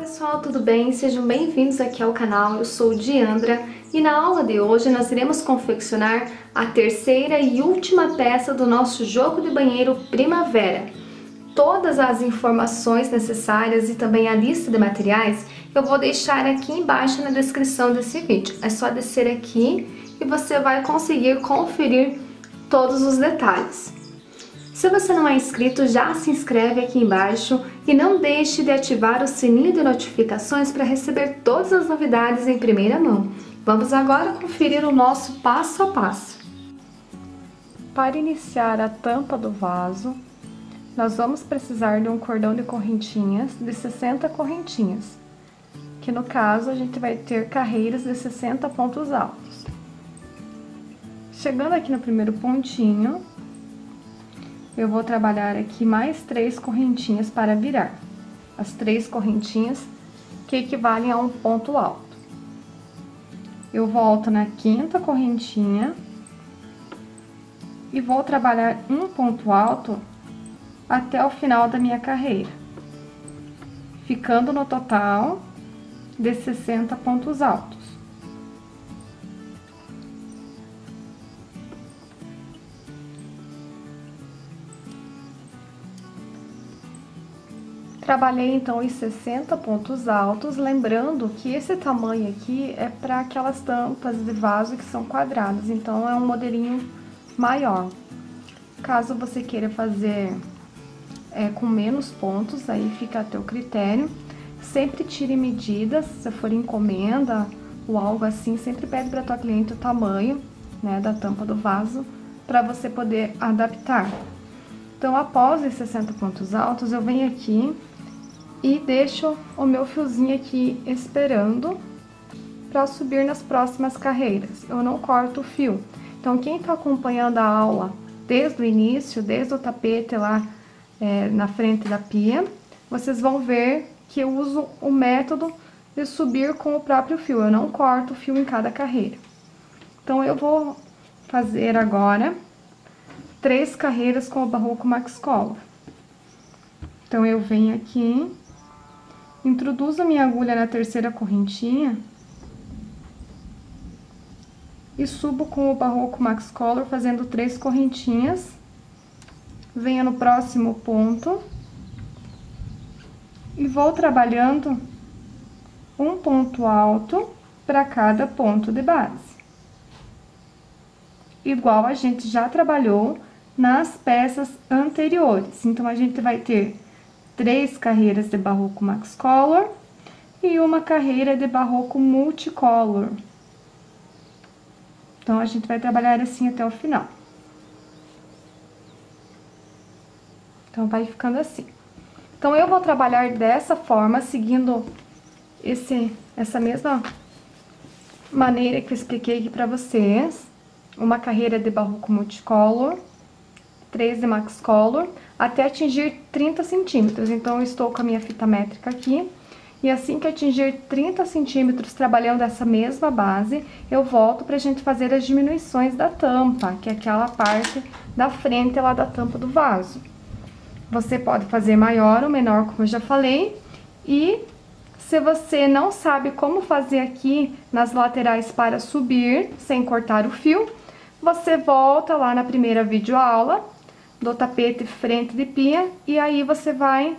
Pessoal, tudo bem? Sejam bem-vindos aqui ao canal, eu sou Diandra e na aula de hoje nós iremos confeccionar a terceira e última peça do nosso jogo de banheiro Primavera. Todas as informações necessárias e também a lista de materiais eu vou deixar aqui embaixo na descrição desse vídeo. É só descer aqui e você vai conseguir conferir todos os detalhes. Se você não é inscrito, já se inscreve aqui embaixo e não deixe de ativar o sininho de notificações para receber todas as novidades em primeira mão. Vamos agora conferir o nosso passo a passo. Para iniciar a tampa do vaso, nós vamos precisar de um cordão de correntinhas de 60 correntinhas, que no caso a gente vai ter carreiras de 60 pontos altos. Chegando aqui no primeiro pontinho, eu vou trabalhar aqui mais 3 correntinhas para virar. As 3 correntinhas que equivalem a um ponto alto. Eu volto na 5ª correntinha e vou trabalhar um ponto alto até o final da minha carreira, ficando no total de 60 pontos altos. Trabalhei então os 60 pontos altos, lembrando que esse tamanho aqui é para aquelas tampas de vaso que são quadradas, então é um modelinho maior. Caso você queira fazer com menos pontos, aí fica a teu critério. Sempre tire medidas, se for encomenda ou algo assim, sempre pede para tua cliente o tamanho, né, da tampa do vaso, para você poder adaptar. Então, após os 60 pontos altos, eu venho aqui e deixo o meu fiozinho aqui esperando para subir nas próximas carreiras. Eu não corto o fio. Então, quem está acompanhando a aula desde o início, desde o tapete lá na frente da pia, vocês vão ver que eu uso o método de subir com o próprio fio. Eu não corto o fio em cada carreira. Então, eu vou fazer agora 3 carreiras com o Barroco Max Color. Então, eu venho aqui, introduzo a minha agulha na 3ª correntinha e subo com o Barroco Max Color fazendo 3 correntinhas. Venho no próximo ponto e vou trabalhando um ponto alto para cada ponto de base, igual a gente já trabalhou nas peças anteriores. Então, a gente vai ter 3 carreiras de Barroco Max Color e uma carreira de Barroco Multicolor. Então, a gente vai trabalhar assim até o final. Então, vai ficando assim. Então, eu vou trabalhar dessa forma, seguindo essa mesma maneira que eu expliquei aqui pra vocês. Uma carreira de Barroco Multicolor, 3 de Max Color, até atingir 30 centímetros. Então, eu estou com a minha fita métrica aqui. E assim que atingir 30 centímetros, trabalhando essa mesma base, eu volto pra gente fazer as diminuições da tampa, que é aquela parte da frente lá da tampa do vaso. Você pode fazer maior ou menor, como eu já falei. E se você não sabe como fazer aqui nas laterais para subir, sem cortar o fio, você volta lá na primeira videoaula do tapete frente de pia, e aí você vai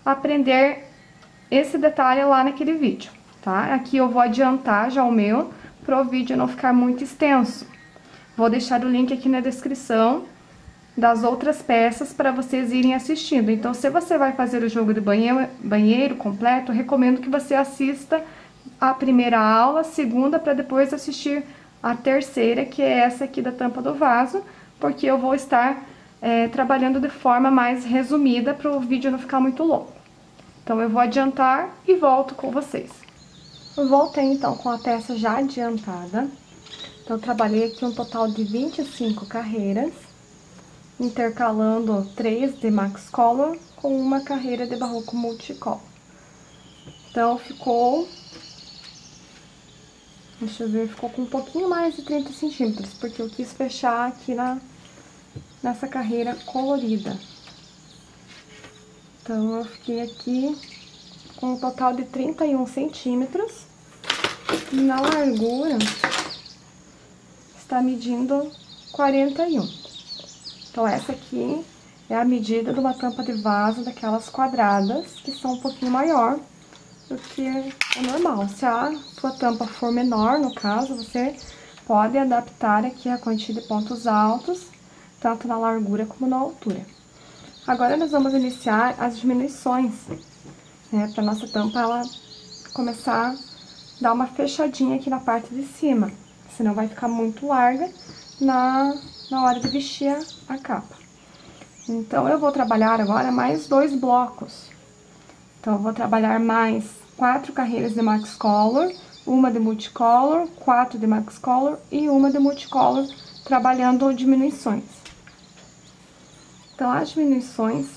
aprender esse detalhe lá naquele vídeo, tá? Aqui eu vou adiantar já o meu, para o vídeo não ficar muito extenso. Vou deixar o link aqui na descrição das outras peças para vocês irem assistindo. Então, se você vai fazer o jogo de banheiro completo, recomendo que você assista a primeira aula, a segunda, para depois assistir a terceira, que é essa aqui da tampa do vaso, porque eu vou estar trabalhando de forma mais resumida para o vídeo não ficar muito longo. Então, eu vou adiantar e volto com vocês. Eu voltei, então, com a peça já adiantada. Então, eu trabalhei aqui um total de 25 carreiras, intercalando 3 de Max Color com uma carreira de Barroco Multicolor. Então, ficou... Deixa eu ver, ficou com um pouquinho mais de 30 centímetros, porque eu quis fechar aqui nessa carreira colorida. Então, eu fiquei aqui com um total de 31 centímetros. E na largura está medindo 41. Então, essa aqui é a medida de uma tampa de vaso daquelas quadradas, que são um pouquinho maior do que o normal. Se a sua tampa for menor, no caso, você pode adaptar aqui a quantia de pontos altos, tanto na largura como na altura. Agora, nós vamos iniciar as diminuições, né, para nossa tampa ela começar a dar uma fechadinha aqui na parte de cima, senão vai ficar muito larga na hora de vestir a capa. Então, eu vou trabalhar agora mais 2 blocos. Então, eu vou trabalhar mais 4 carreiras de Max Color, uma de Multicolor, 4 de Max Color e uma de Multicolor, trabalhando diminuições. Então, as diminuições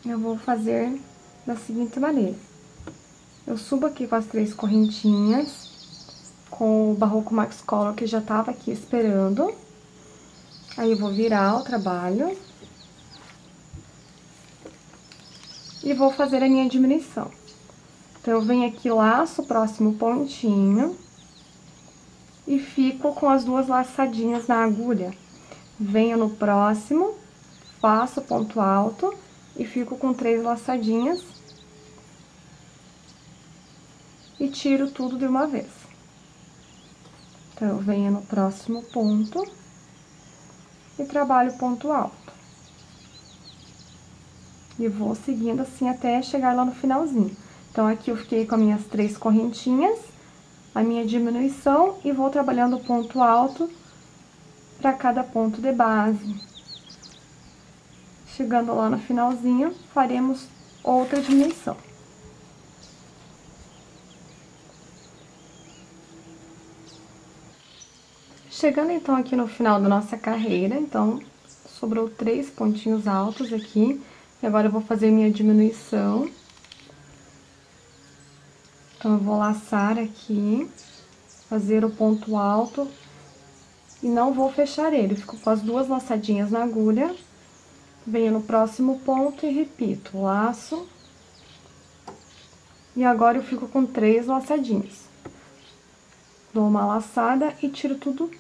eu vou fazer da seguinte maneira. Eu subo aqui com as 3 correntinhas, com o Barroco Max Color que já estava aqui esperando. Aí, eu vou virar o trabalho. E vou fazer a minha diminuição. Então, eu venho aqui, laço o próximo pontinho. E fico com as 2 laçadinhas na agulha. Venho no próximo, faço ponto alto e fico com 3 laçadinhas. E tiro tudo de uma vez. Então, eu venho no próximo ponto e trabalho ponto alto. E vou seguindo assim até chegar lá no finalzinho. Então, aqui eu fiquei com as minhas 3 correntinhas, a minha diminuição e vou trabalhando ponto alto para cada ponto de base. Chegando lá no finalzinho, faremos outra diminuição. Chegando então aqui no final da nossa carreira, então, sobrou 3 pontinhos altos aqui. E agora eu vou fazer minha diminuição. Então, eu vou laçar aqui, fazer o ponto alto e não vou fechar ele. Eu fico com as 2 laçadinhas na agulha, venho no próximo ponto e repito, laço. E agora eu fico com 3 laçadinhas. Dou uma laçada e tiro tudo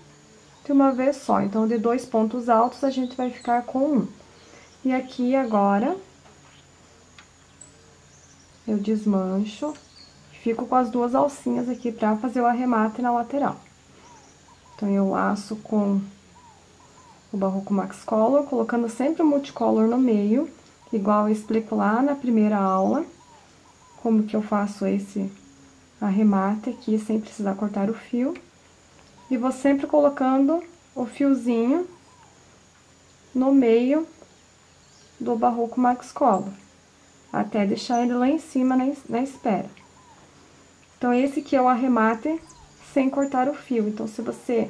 de uma vez só. Então, de 2 pontos altos, a gente vai ficar com 1. E aqui, agora, eu desmancho, fico com as 2 alcinhas aqui pra fazer o arremate na lateral. Então, eu laço com o Barroco Max Color, colocando sempre o Multicolor no meio, igual eu explico lá na primeira aula, como que eu faço esse arremate aqui, sem precisar cortar o fio. E vou sempre colocando o fiozinho no meio do Barroco Max Color, até deixar ele lá em cima na espera. Então, esse aqui é o arremate sem cortar o fio. Então, se você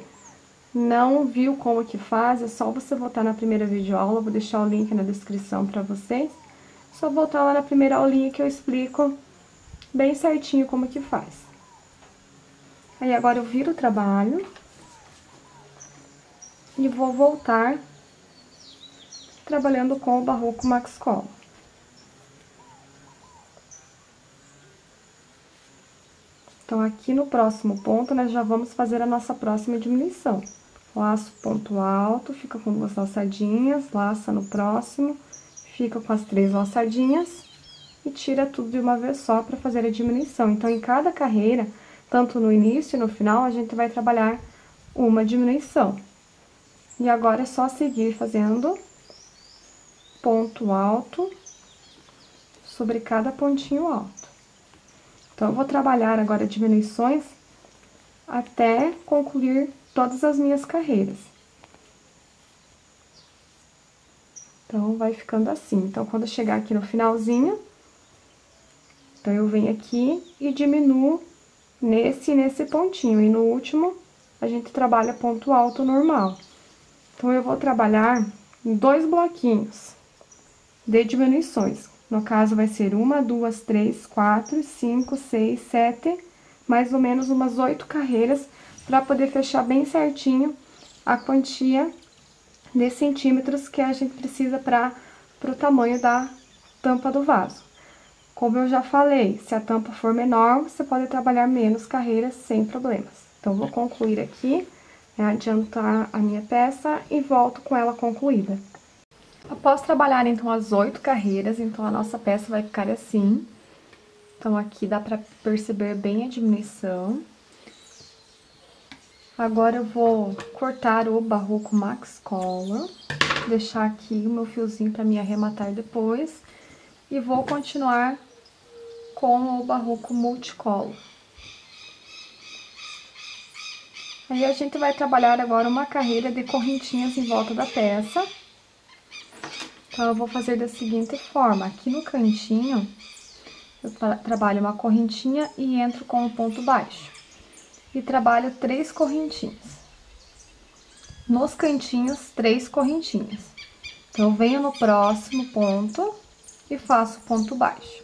não viu como que faz, é só você voltar na primeira videoaula, vou deixar o link na descrição pra vocês. Só voltar lá na primeira aulinha que eu explico bem certinho como que faz. Aí, agora eu viro o trabalho e vou voltar trabalhando com o Barroco Max Color. Então, aqui no próximo ponto, nós já vamos fazer a nossa próxima diminuição. Laço ponto alto, fica com 2 laçadinhas, laça no próximo, fica com as 3 laçadinhas e tira tudo de uma vez só para fazer a diminuição. Então, em cada carreira, tanto no início e no final, a gente vai trabalhar uma diminuição. E agora é só seguir fazendo ponto alto sobre cada pontinho alto. Então, eu vou trabalhar agora diminuições até concluir todas as minhas carreiras. Então, vai ficando assim. Então, quando eu chegar aqui no finalzinho, então, eu venho aqui e diminuo nesse e nesse pontinho. E no último, a gente trabalha ponto alto normal. Então, eu vou trabalhar em 2 bloquinhos de diminuições. No caso, vai ser 1, 2, 3, 4, 5, 6, 7, mais ou menos umas 8 carreiras, para poder fechar bem certinho a quantia de centímetros que a gente precisa para o tamanho da tampa do vaso. Como eu já falei, se a tampa for menor, você pode trabalhar menos carreiras sem problemas. Então, vou concluir aqui, adiantar a minha peça e volto com ela concluída. Após trabalhar, então, as 8 carreiras, então, a nossa peça vai ficar assim. Então, aqui dá pra perceber bem a diminuição. Agora, eu vou cortar o Barroco Max Color, deixar aqui o meu fiozinho pra me arrematar depois. E vou continuar com o Barroco Multicolor. Aí, a gente vai trabalhar agora uma carreira de correntinhas em volta da peça. Então, eu vou fazer da seguinte forma, aqui no cantinho, eu trabalho uma correntinha e entro com um ponto baixo. E trabalho 3 correntinhas. Nos cantinhos, 3 correntinhas. Então, eu venho no próximo ponto e faço ponto baixo.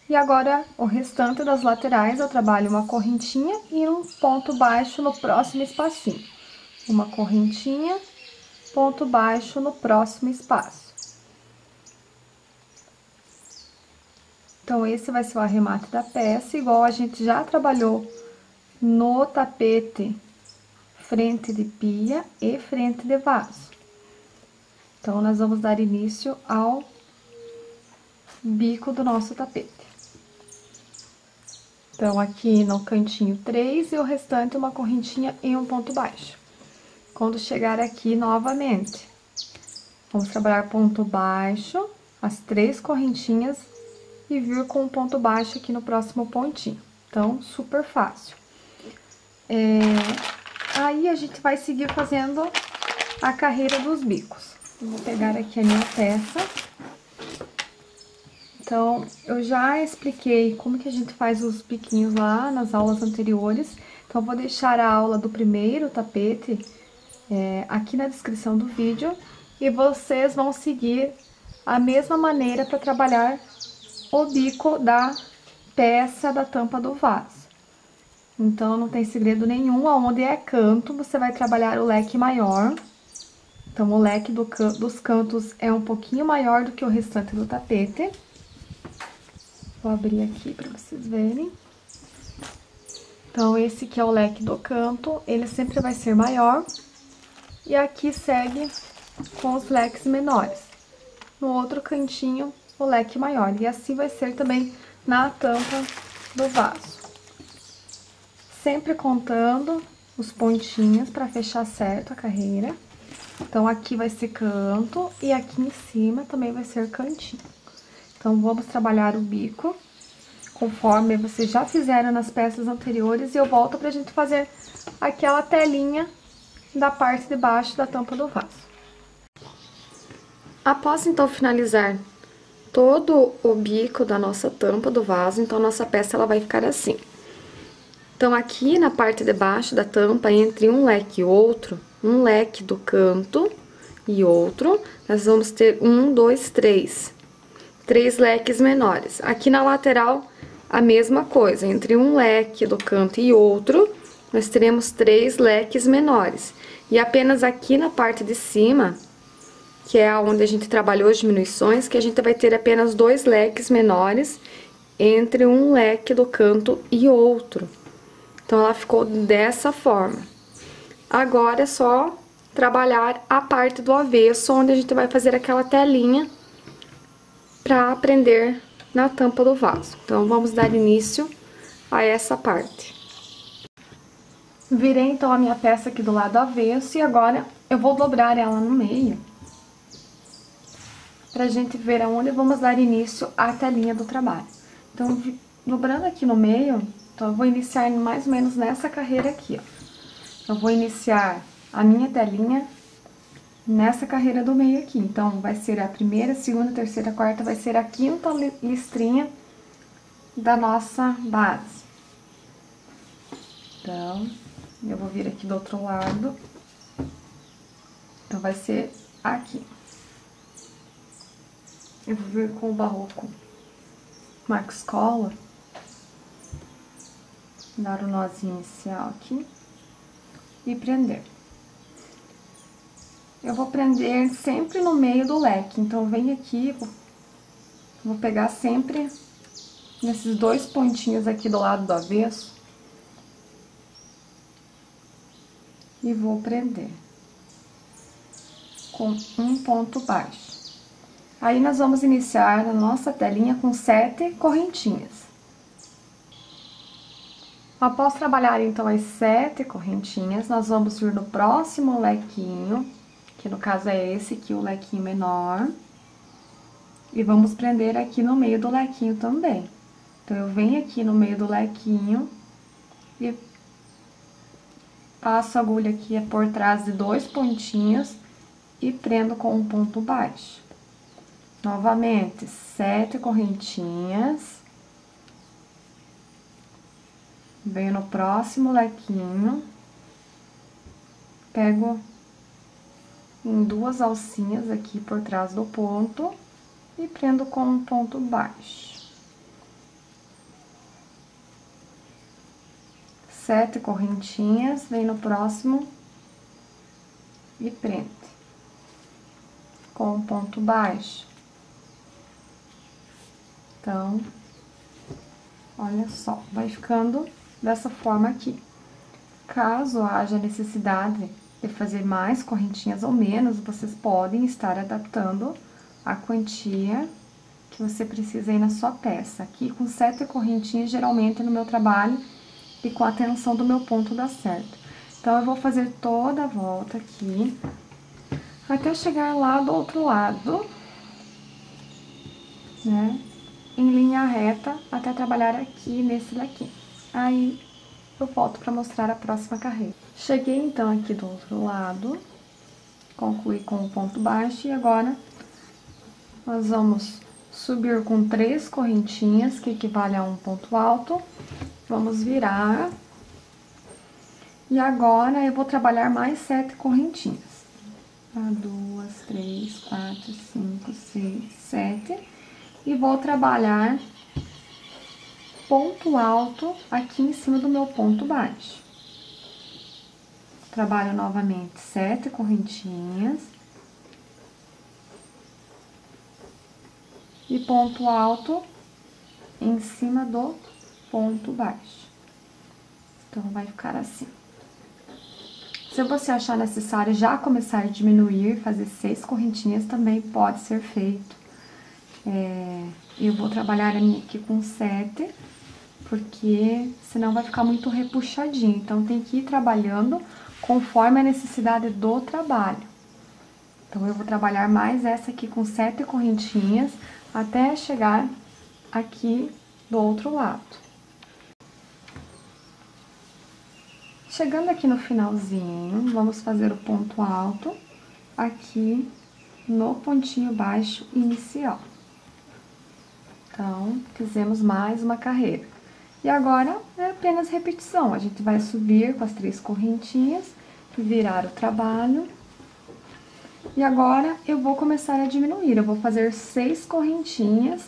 E agora, o restante das laterais, eu trabalho uma correntinha e um ponto baixo no próximo espacinho. Uma correntinha, ponto baixo no próximo espaço. Então, esse vai ser o arremate da peça, igual a gente já trabalhou no tapete frente de pia e frente de vaso. Então, nós vamos dar início ao bico do nosso tapete. Então, aqui no cantinho 3 e o restante uma correntinha e um ponto baixo. Quando chegar aqui novamente, vamos trabalhar ponto baixo, as 3 correntinhas e vir com um ponto baixo aqui no próximo pontinho. Então, super fácil. Aí, a gente vai seguir fazendo a carreira dos bicos. Eu vou pegar aqui a minha peça. Então, eu já expliquei como que a gente faz os biquinhos lá nas aulas anteriores. Então, eu vou deixar a aula do primeiro tapete aqui na descrição do vídeo. E vocês vão seguir a mesma maneira para trabalhar o bico da peça da tampa do vaso. Então, não tem segredo nenhum, aonde é canto, você vai trabalhar o leque maior. Então, o leque dos cantos é um pouquinho maior do que o restante do tapete. Vou abrir aqui para vocês verem. Então, esse aqui é o leque do canto, ele sempre vai ser maior. E aqui segue com os leques menores. No outro cantinho, o leque maior. E assim vai ser também na tampa do vaso. Sempre contando os pontinhos para fechar certo a carreira. Então, aqui vai ser canto e aqui em cima também vai ser cantinho. Então, vamos trabalhar o bico, conforme vocês já fizeram nas peças anteriores. E eu volto pra gente fazer aquela telinha da parte de baixo da tampa do vaso. Após, então, finalizar todo o bico da nossa tampa do vaso, então, a nossa peça ela vai ficar assim. Então, aqui na parte de baixo da tampa, entre um leque e outro, um leque do canto e outro, nós vamos ter 1, 2, 3. 3 leques menores. Aqui na lateral, a mesma coisa. Entre um leque do canto e outro, nós teremos 3 leques menores. E apenas aqui na parte de cima, que é onde a gente trabalhou as diminuições, que a gente vai ter apenas 2 leques menores entre um leque do canto e outro. Então, ela ficou dessa forma. Agora, é só trabalhar a parte do avesso, onde a gente vai fazer aquela telinha para prender na tampa do vaso. Então, vamos dar início a essa parte. Virei, então, a minha peça aqui do lado avesso e agora eu vou dobrar ela no meio pra gente ver aonde vamos dar início à telinha do trabalho. Então, dobrando aqui no meio, então, eu vou iniciar mais ou menos nessa carreira aqui, ó. Eu vou iniciar a minha telinha nessa carreira do meio aqui. Então, vai ser a primeira, segunda, terceira, quarta, vai ser a quinta listrinha da nossa base. Então, eu vou vir aqui do outro lado. Então, vai ser aqui. Eu vou vir com o Barroco Max Color. Dar o nozinho inicial aqui. E prender. Eu vou prender sempre no meio do leque. Então, vem aqui, vou pegar sempre nesses 2 pontinhos aqui do lado do avesso. E vou prender com um ponto baixo. Aí, nós vamos iniciar a nossa telinha com 7 correntinhas. Após trabalhar, então, as 7 correntinhas, nós vamos vir no próximo lequinho, que no caso é esse aqui, o lequinho menor. E vamos prender aqui no meio do lequinho também. Então, eu venho aqui no meio do lequinho e passo a agulha aqui por trás de 2 pontinhos e prendo com um ponto baixo. Novamente, 7 correntinhas. Venho no próximo lequinho, pego em 2 alcinhas aqui por trás do ponto e prendo com um ponto baixo. 7 correntinhas, venho no próximo e prendo com um ponto baixo. Então, olha só, vai ficando dessa forma aqui. Caso haja necessidade de fazer mais correntinhas ou menos, vocês podem estar adaptando a quantia que você precisa aí na sua peça. Aqui com 7 correntinhas, geralmente no meu trabalho e com a tensão do meu ponto dá certo. Então, eu vou fazer toda a volta aqui, até chegar lá do outro lado, né? Em linha reta, até trabalhar aqui nesse lequinho. Aí, eu volto para mostrar a próxima carreira. Cheguei, então, aqui do outro lado, concluí com um ponto baixo, e agora, nós vamos subir com 3 correntinhas, que equivale a um ponto alto, vamos virar, e agora, eu vou trabalhar mais 7 correntinhas. 2, 3, 4, 5, 6, 7, e vou trabalhar ponto alto aqui em cima do meu ponto baixo. Trabalho novamente 7 correntinhas. E ponto alto em cima do ponto baixo. Então, vai ficar assim. Se você achar necessário já começar a diminuir, fazer 6 correntinhas, também pode ser feito. Eu vou trabalhar a minha aqui com 7, porque senão vai ficar muito repuxadinho. Então, tem que ir trabalhando conforme a necessidade do trabalho. Então, eu vou trabalhar mais essa aqui com 7 correntinhas, até chegar aqui do outro lado. Chegando aqui no finalzinho, vamos fazer o ponto alto aqui no pontinho baixo inicial. Então, fizemos mais uma carreira. E agora, é apenas repetição. A gente vai subir com as 3 correntinhas, virar o trabalho. E agora, eu vou começar a diminuir. Eu vou fazer 6 correntinhas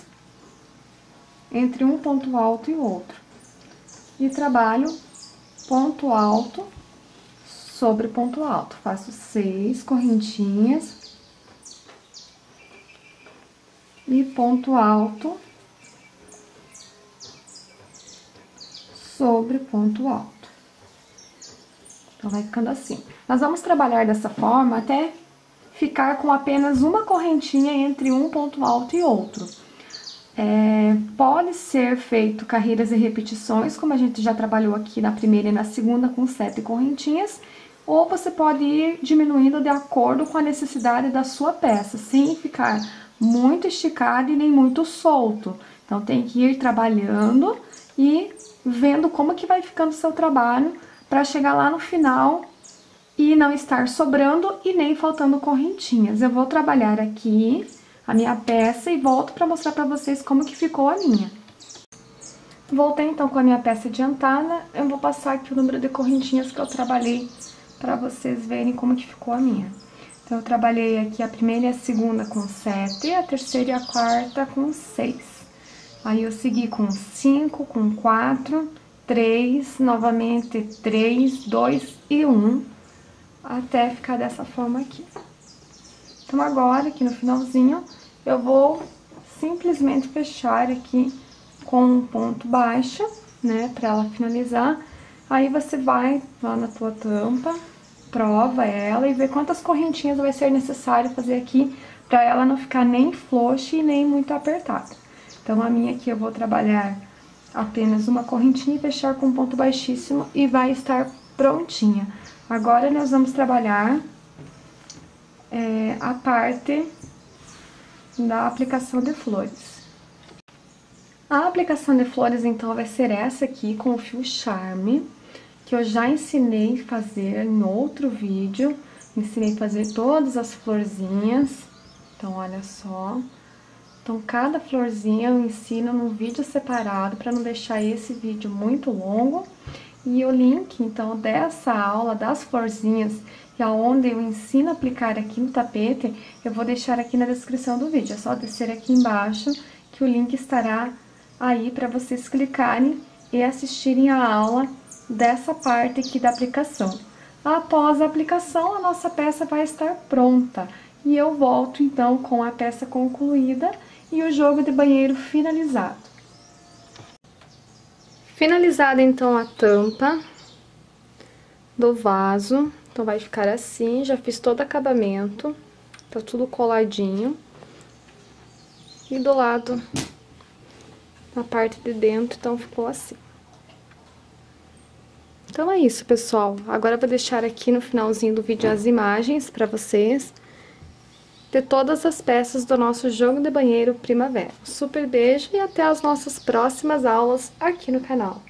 entre um ponto alto e outro. E trabalho ponto alto sobre ponto alto. Faço 6 correntinhas e ponto alto sobre ponto alto. Então, vai ficando assim. Nós vamos trabalhar dessa forma até ficar com apenas uma correntinha entre um ponto alto e outro. Pode ser feito carreiras e repetições, como a gente já trabalhou aqui na primeira e na segunda, com 7 correntinhas, ou você pode ir diminuindo de acordo com a necessidade da sua peça, sem ficar muito esticado e nem muito solto. Então, tem que ir trabalhando e vendo como que vai ficando o seu trabalho, para chegar lá no final e não estar sobrando e nem faltando correntinhas. Eu vou trabalhar aqui a minha peça e volto para mostrar para vocês como que ficou a minha. Voltei então com a minha peça adiantada, eu vou passar aqui o número de correntinhas que eu trabalhei para vocês verem como que ficou a minha. Então, eu trabalhei aqui a primeira e a segunda com 7, a terceira e a quarta com 6. Aí, eu segui com 5, com 4, 3, novamente 3, 2 e 1, até ficar dessa forma aqui. Então, agora, aqui no finalzinho, eu vou simplesmente fechar aqui com um ponto baixo, né, pra ela finalizar. Aí você vai lá na tua tampa, prova ela e vê quantas correntinhas vai ser necessário fazer aqui pra ela não ficar nem frouxa e nem muito apertada. Então, a minha aqui eu vou trabalhar apenas uma correntinha e fechar com ponto baixíssimo e vai estar prontinha. Agora, nós vamos trabalhar a parte da aplicação de flores. A aplicação de flores, então, vai ser essa aqui, com o fio Charme, que eu já ensinei a fazer em outro vídeo. Ensinei a fazer todas as florzinhas. Então, olha só. Então, cada florzinha eu ensino num vídeo separado, para não deixar esse vídeo muito longo. E o link, então, dessa aula das florzinhas, que é onde eu ensino a aplicar aqui no tapete, eu vou deixar aqui na descrição do vídeo. É só descer aqui embaixo, que o link estará aí para vocês clicarem e assistirem a aula dessa parte aqui da aplicação. Após a aplicação, a nossa peça vai estar pronta. E eu volto, então, com a peça concluída e o jogo de banheiro finalizado. Finalizada, então, a tampa do vaso. Então, vai ficar assim, já fiz todo o acabamento. Tá tudo coladinho. E do lado, na parte de dentro, então, ficou assim. Então, é isso, pessoal. Agora, eu vou deixar aqui no finalzinho do vídeo as imagens pra vocês de todas as peças do nosso jogo de banheiro primavera. Super beijo e até as nossas próximas aulas aqui no canal.